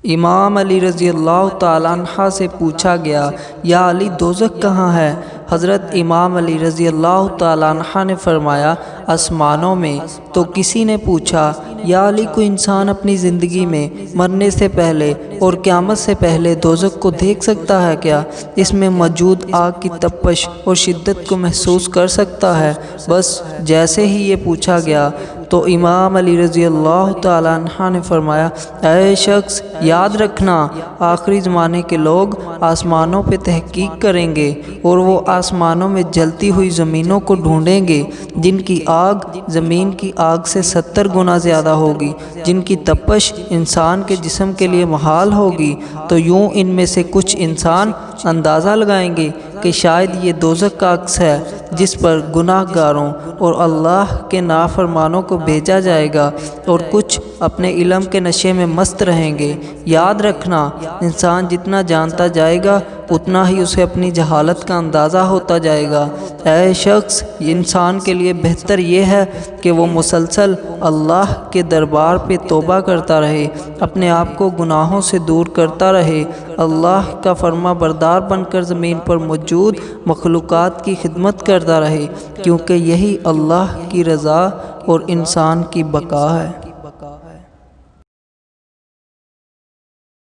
امام علی رضی اللہ تعالیٰ عنہ سے پوچھا گیا، یا علی دوزخ کہاں ہے؟ حضرت امام علی رضی اللہ تعالیٰ عنہ نے فرمایا، آسمانوں میں۔ تو کسی نے پوچھا، یا علی کوئی انسان اپنی زندگی میں مرنے سے پہلے اور قیامت سے پہلے دوزخ کو دیکھ سکتا ہے کیا؟ اس میں موجود آگ کی تپش اور شدت کو محسوس کر سکتا ہے؟ بس جیسے ہی یہ پوچھا گیا تو امام علی رضی اللہ تعالیٰ عنہ نے فرمایا، اے شخص یاد رکھنا، آخری زمانے کے لوگ آسمانوں پہ تحقیق کریں گے اور وہ آسمانوں میں جلتی ہوئی زمینوں کو ڈھونڈیں گے جن کی آگ زمین کی آگ سے 70 گنا زیادہ ہوگی، جن کی تپش انسان کے جسم کے لیے محال ہوگی۔ تو یوں ان میں سے کچھ انسان اندازہ لگائیں گے کہ شاید یہ دوزخ کا عکس ہے جس پر گناہ گاروں اور اللہ کے نافرمانوں کو بھیجا جائے گا، اور کچھ اپنے علم کے نشے میں مست رہیں گے۔ یاد رکھنا، انسان جتنا جانتا جائے گا اتنا ہی اسے اپنی جہالت کا اندازہ ہوتا جائے گا۔ اے شخص، انسان کے لیے بہتر یہ ہے کہ وہ مسلسل اللہ کے دربار پہ توبہ کرتا رہے، اپنے آپ کو گناہوں سے دور کرتا رہے، اللہ کا فرما بردار بن کر زمین پر موجود مخلوقات کی خدمت کرتا رہے، کیونکہ یہی اللہ کی رضا اور انسان کی بقا ہے۔